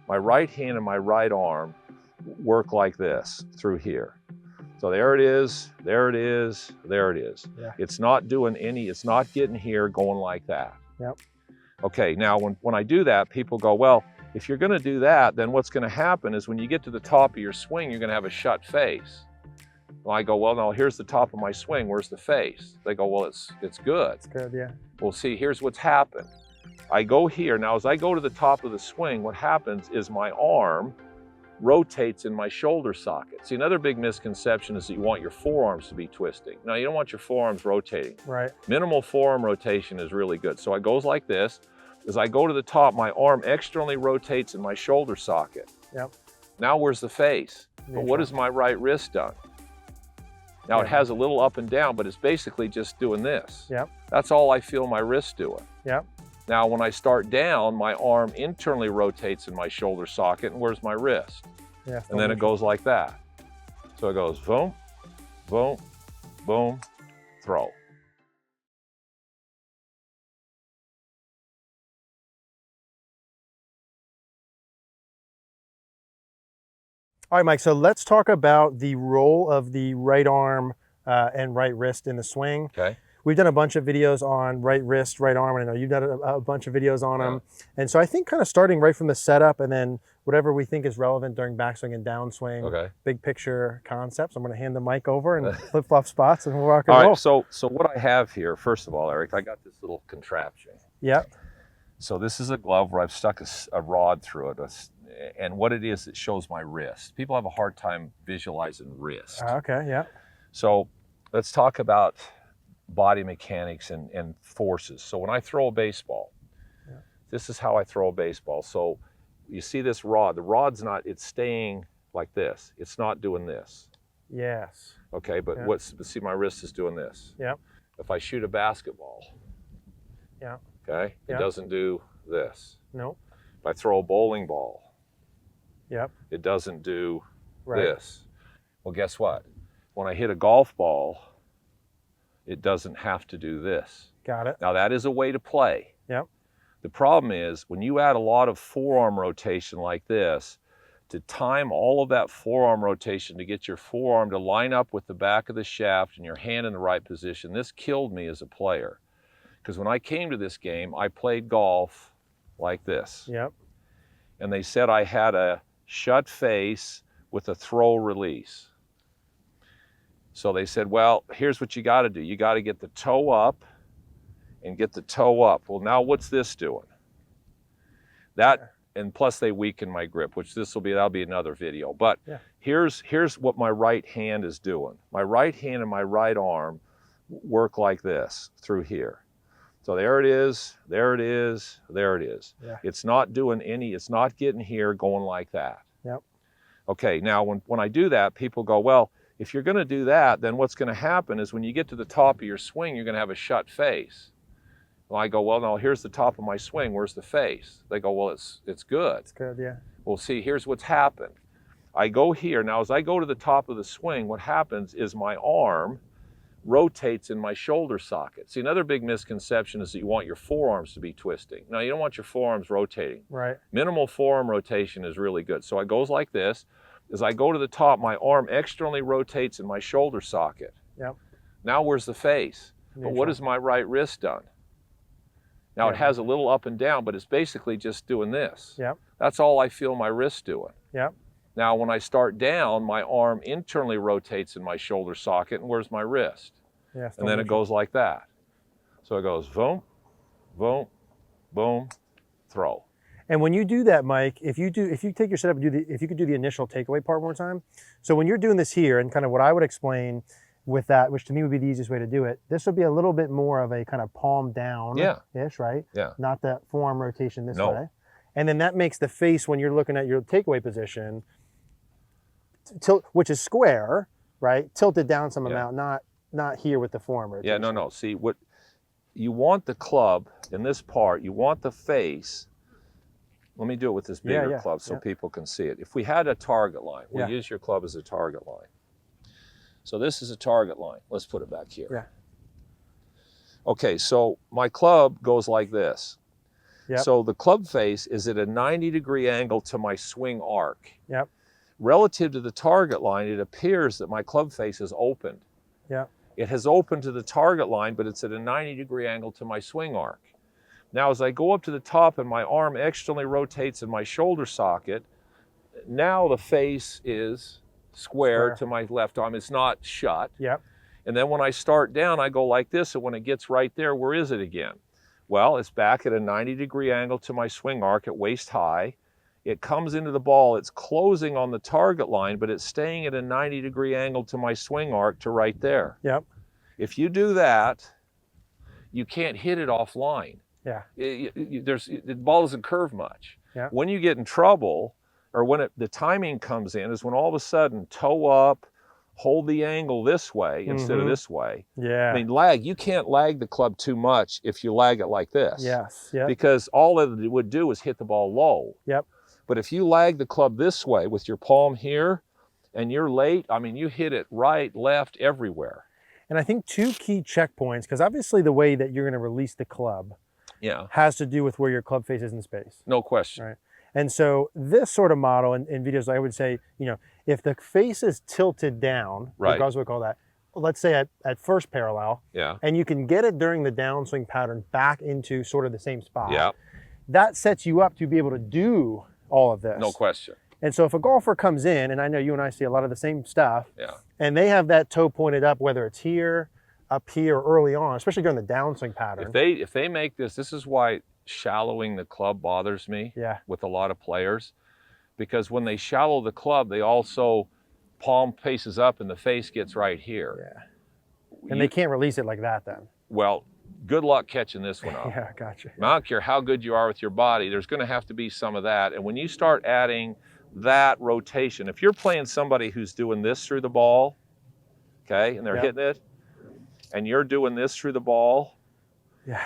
my right hand and my right arm work like this through here. So there it is, there it is, there it is. Yeah. It's not doing any, it's not getting here going like that. Yep. Okay, now when I do that, people go, well, if you're gonna do that, then what's gonna happen is when you get to the top of your swing, you're gonna have a shut face. Well, I go, well, no, here's the top of my swing, where's the face? They go, well, it's good. It's good, yeah. Well, see, here's what's happened. I go here, now as I go to the top of the swing, what happens is my arm rotates in my shoulder socket. See, another big misconception is that you want your forearms to be twisting. No, you don't want your forearms rotating. Right. Minimal forearm rotation is really good. So it goes like this. As I go to the top, my arm externally rotates in my shoulder socket. Yep. Now where's the face? But what has my right wrist done? Now it has a little up and down, but it's basically just doing this. Yep. That's all I feel my wrist doing. Yep. Now, when I start down, my arm internally rotates in my shoulder socket, and where's my wrist? Yeah. And then it goes like that. So it goes boom, boom, boom, throw. All right, Mike, so let's talk about the role of the right arm and right wrist in the swing. Okay. We've done a bunch of videos on right wrist, right arm, and I know you've done a bunch of videos on them. And so I think kind of starting right from the setup and then whatever we think is relevant during backswing and downswing, Okay. big picture concepts. I'm going to hand the mic over and flip-flop spots and we'll rock and All roll. right, so what I have here, first of all, Eric, I got this little contraption. Yep. So this is a glove where I've stuck a rod through it. And what it is, it shows my wrist. People have a hard time visualizing wrist. Okay, yeah. So let's talk about body mechanics and forces. So when I throw a baseball, this is how I throw a baseball. So you see this rod, the rod's not, it's staying like this. It's not doing this. Yes. Okay, but see, my wrist is doing this. Yep. If I shoot a basketball, okay, it doesn't do this. Nope. If I throw a bowling ball, Yep. it doesn't do this. Well, guess what? When I hit a golf ball, it doesn't have to do this. Got it. Now that is a way to play. Yep. The problem is when you add a lot of forearm rotation like this, to time all of that forearm rotation to get your forearm to line up with the back of the shaft and your hand in the right position, this killed me as a player. Because when I came to this game, I played golf like this. Yep. And they said I had a shut face with a throw release. So they said, well, here's what you got to do. You got to get the toe up and get the toe up. Well, now what's this doing? That, and plus they weaken my grip, which that'll be another video. But here's what my right hand is doing. My right hand and my right arm work like this through here. So there it is, there it is, there it is. Yeah. It's not doing any, it's not getting here going like that. Yep. Okay, now when I do that, people go, well, if you're going to do that, then what's going to happen is when you get to the top of your swing, you're going to have a shut face. Well, I go, well, no, here's the top of my swing, where's the face? They go, well, it's good. It's good, yeah. Well, see, here's what's happened. I go here, now as I go to the top of the swing, what happens is my arm rotates in my shoulder socket. See, another big misconception is that you want your forearms to be twisting. No, you don't want your forearms rotating. Right. Minimal forearm rotation is really good. So it goes like this. As I go to the top, my arm externally rotates in my shoulder socket. Yep. Now where's the face? But what has my right wrist done? Now it has a little up and down, but it's basically just doing this. Yep. That's all I feel my wrist doing. Yep. Now when I start down, my arm internally rotates in my shoulder socket, and where's my wrist? Yeah. And then it goes like that. So it goes boom, boom, boom, throw. And when you do that, Mike, if you take your setup and if you could do the initial takeaway part one more time. So when you're doing this here, and kind of what I would explain with that, which to me would be the easiest way to do it, this would be a little bit more of a kind of palm down-ish, right? Yeah. Not that forearm rotation this way. And then that makes the face, when you're looking at your takeaway position, which is square, right? Tilted down some amount, not here with the forearm rotation. Yeah, no. See, what you want the club in this part, you want the face. Let me do it with this bigger club so people can see it. If we had a target line, we'll use your club as a target line. So this is a target line. Let's put it back here. Yeah. Okay, so my club goes like this. Yep. So the club face is at a 90-degree angle to my swing arc. Yep. Relative to the target line, it appears that my club face is opened. Yep. It has opened to the target line, but it's at a 90-degree angle to my swing arc. Now, as I go up to the top and my arm externally rotates in my shoulder socket, now the face is square to my left arm. It's not shut. Yep. And then when I start down, I go like this, and when it gets right there, where is it again? Well, it's back at a 90-degree angle to my swing arc at waist high. It comes into the ball, it's closing on the target line, but it's staying at a 90-degree angle to my swing arc to right there. Yep. If you do that, you can't hit it offline. Yeah. The ball doesn't curve much. Yeah. When you get in trouble, or when the timing comes in, is when all of a sudden toe up, hold the angle this way instead of this way. Yeah. I mean, lag, you can't lag the club too much if you lag it like this. Yes. Yep. Because all it would do is hit the ball low. Yep. But if you lag the club this way with your palm here and you're late, I mean, you hit it right, left, everywhere. And I think two key checkpoints, because obviously the way that you're going to release the club has to do with where your club face is in space. No question. Right. And so this sort of model in videos, I would say, if the face is tilted down, regardless of what we call that, let's say at first parallel, and you can get it during the downswing pattern back into sort of the same spot, that sets you up to be able to do all of this. No question. And so if a golfer comes in, and I know you and I see a lot of the same stuff, and they have that toe pointed up, whether it's here, up here, early on, especially during the downswing pattern. If they make this is why shallowing the club bothers me with a lot of players, because when they shallow the club, they also palm faces up and the face gets right here. Yeah. And they can't release it like that then. Well, good luck catching this one up. Yeah, gotcha. I don't care how good you are with your body, there's going to have to be some of that. And when you start adding that rotation, if you're playing somebody who's doing this through the ball, okay, and they're hitting it, and you're doing this through the ball,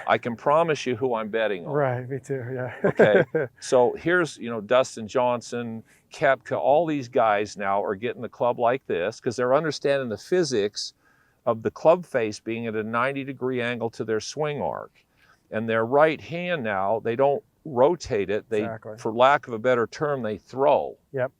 I can promise you who I'm betting on. Right, me too, yeah. Okay, so here's, Dustin Johnson, Koepka, all these guys now are getting the club like this because they're understanding the physics of the club face being at a 90-degree angle to their swing arc. And their right hand now, they don't rotate it. They, for lack of a better term, they throw. Yep.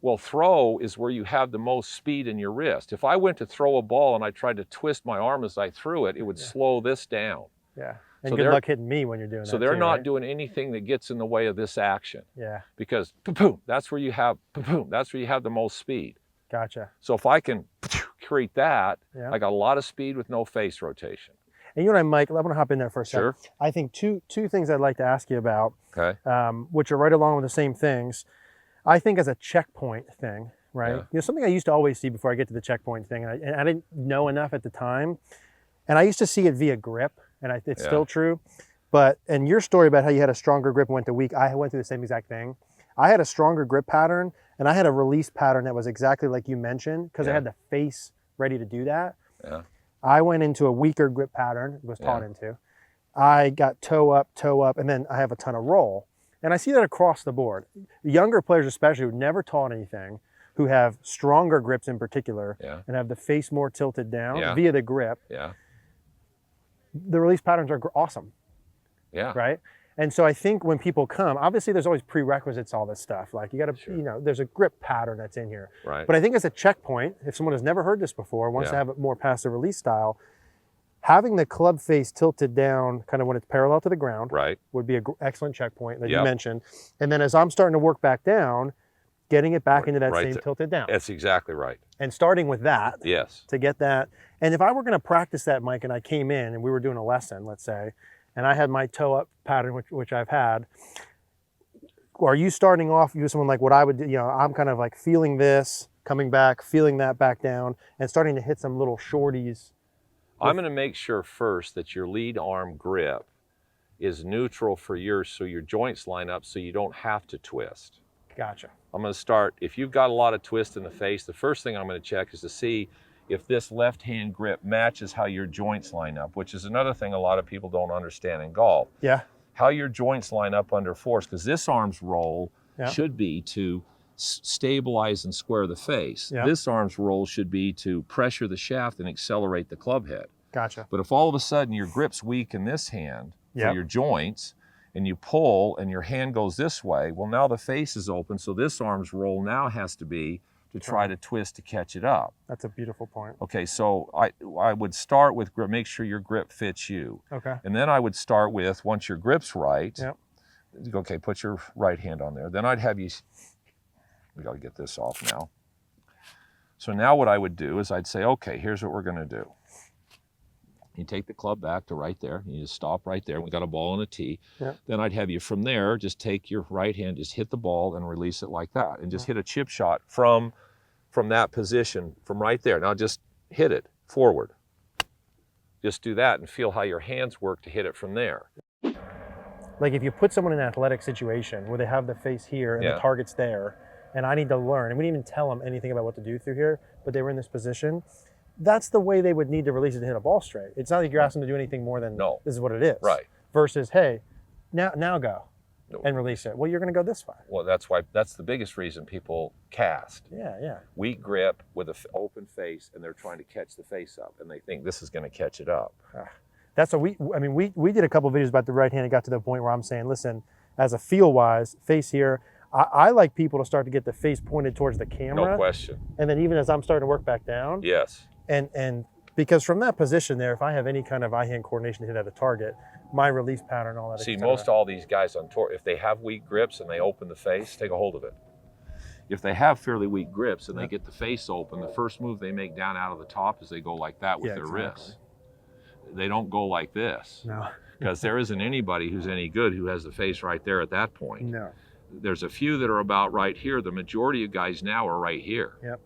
Well, throw is where you have the most speed in your wrist. If I went to throw a ball and I tried to twist my arm as I threw it, it would slow this down. Yeah. And so good luck hitting me when you're doing that. So they're not doing anything that gets in the way of this action. Yeah. Because boom, that's where you have the most speed. Gotcha. So if I can create that, I got a lot of speed with no face rotation. And you and I, Mike, I want to hop in there for a second. Sure. I think two things I'd like to ask you about, okay, which are right along with the same things. I think as a checkpoint thing, right? Yeah. Something I used to always see before I get to the checkpoint thing, and I didn't know enough at the time, and I used to see it via grip, and it's still true. And your story about how you had a stronger grip and went to weak, I went through the same exact thing. I had a stronger grip pattern, and I had a release pattern that was exactly like you mentioned, because I had the face ready to do that. Yeah. I went into a weaker grip pattern, was taught into. I got toe up, and then I have a ton of roll. And I see that across the board. Younger players especially who never taught anything, who have stronger grips in particular, and have the face more tilted down via the grip. Yeah. The release patterns are awesome. Yeah. Right? And so I think when people come, obviously there's always prerequisites, all this stuff. Like you got to, there's a grip pattern that's in here. Right. But I think as a checkpoint, if someone has never heard this before, wants to have it more passive release style, having the club face tilted down kind of when it's parallel to the ground would be an excellent checkpoint that you mentioned. And then as I'm starting to work back down, getting it back into that same tilted down. That's exactly right. And starting with that to get that. And if I were going to practice that, Mike, and I came in and we were doing a lesson, let's say, and I had my toe up pattern, which I've had, are you starting off with someone like what I would do? I'm kind of like feeling this, coming back, feeling that back down, and starting to hit some little shorties. I'm going to make sure first that your lead arm grip is neutral for yours so your joints line up so you don't have to twist. Gotcha. I'm going to start, if you've got a lot of twist in the face, the first thing I'm going to check is to see if this left hand grip matches how your joints line up, which is another thing a lot of people don't understand in golf. Yeah. How your joints line up under force, because this arm's role should be to stabilize and square the face. This arm's role should be to pressure the shaft and accelerate the club head. Gotcha. But if all of a sudden your grip's weak in this hand for your joints, and you pull and your hand goes this way, well, now the face is open, so this arm's roll now has to be to try to twist to catch it up. That's a beautiful point. Okay, so I would start with grip, make sure your grip fits you. Okay. And then I would start with, once your grip's right, Yep. Okay, put your right hand on there. Then I'd have you, we gotta get this off now. So now what I would do is I'd say, okay, here's what we're gonna do. You take the club back to right there. You just stop right there. We got a ball and a tee. Yep. Then I'd have you from there, just take your right hand, just hit the ball and release it like that. And just hit a chip shot from that position, from right there. Now just hit it forward. Just do that and feel how your hands work to hit it from there. Like if you put someone in an athletic situation where they have the face here and the target's there, and I need to learn, and we didn't even tell them anything about what to do through here, but they were in this position, that's the way they would need to release it to hit a ball straight. It's not like you're asking them to do anything more than this is what it is. Right. Versus, hey, now go and release it. Well, you're going to go this way. Well, that's the biggest reason people cast. Yeah. Weak grip with an open face, and they're trying to catch the face up, and they think this is going to catch it up. That's what we did a couple of videos about the right hand. It got to the point where I'm saying, listen, as a feel-wise, face here, I like people to start to get the face pointed towards the camera. No question. And then even as I'm starting to work back down. Yes. And because from that position there, if I have any kind of eye-hand coordination to hit at a target, my release pattern, all that. See, most all these guys on tour, if they have weak grips and they open the face, take a hold of it. If they have fairly weak grips and they get the face open, the first move they make down out of the top is they go like that with their wrists. They don't go like this. No. Because there isn't anybody who's any good who has the face right there at that point. No. There's a few that are about right here. The majority of guys now are right here. Yep.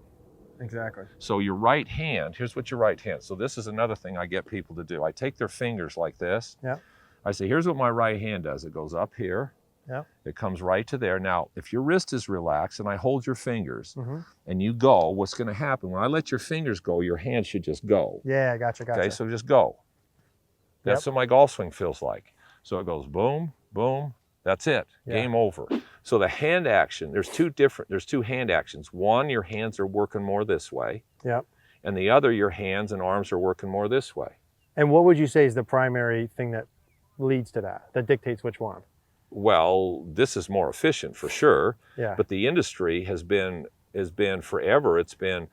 Exactly. So your right hand, here's what your right hand. So this is another thing I get people to do. I take their fingers like this. Yeah. I say, here's what my right hand does. It goes up here. Yeah. It comes right to there. Now, if your wrist is relaxed and I hold your fingers and you go, what's going to happen? When I let your fingers go, your hand should just go. Yeah, gotcha. Okay, so just go. That's what my golf swing feels like. So it goes boom, boom. That's it. Game over. So the hand action, there's two hand actions. One, your hands are working more this way. Yep. And the other, your hands and arms are working more this way. And what would you say is the primary thing that leads to that dictates which one? Well, this is more efficient for sure. Yeah. But the industry has been forever, it's been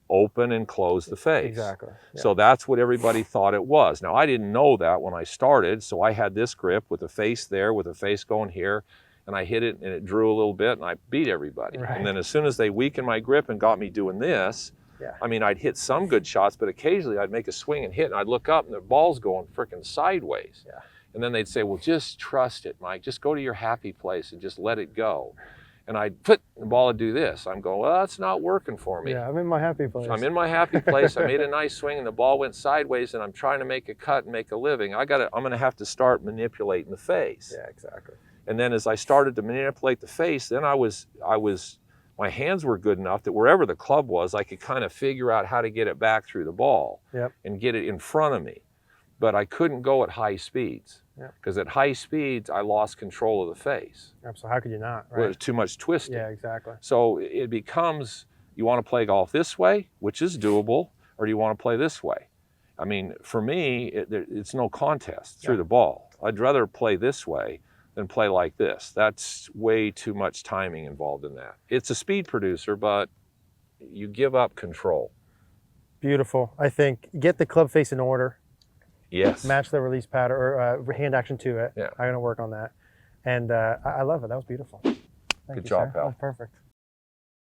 open and close the face. Exactly. Yeah. So that's what everybody thought it was. Now, I didn't know that when I started, so I had this grip with the face there, with the face going here, and I hit it and it drew a little bit and I beat everybody. Right. And then as soon as they weakened my grip and got me doing this, I mean, I'd hit some good shots, but occasionally I'd make a swing and hit and I'd look up and the ball's going freaking sideways. Yeah. And then they'd say, well, just trust it, Mike. Just go to your happy place and just let it go. And I'd put the ball and do this. I'm going, well, that's not working for me. Yeah, I'm in my happy place. I'm in my happy place. I made a nice swing and the ball went sideways and I'm trying to make a cut and make a living. I'm going to have to start manipulating the face. Yeah, exactly. And then as I started to manipulate the face, then my hands were good enough that wherever the club was, I could kind of figure out how to get it back through the ball and get it in front of me. But I couldn't go at high speeds. Because at high speeds, I lost control of the face. So how could you not, right? Well, there's too much twisting. Yeah, exactly. So it becomes, you want to play golf this way, which is doable, or do you want to play this way? I mean, for me, it's no contest through the ball. I'd rather play this way than play like this. That's way too much timing involved in that. It's a speed producer, but you give up control. Beautiful. I think get the club face in order. Yes. Match the release pattern or hand action to it. Yeah. I'm going to work on that. And I love it. That was beautiful. Thank Good you, job, sir. pal. That was perfect.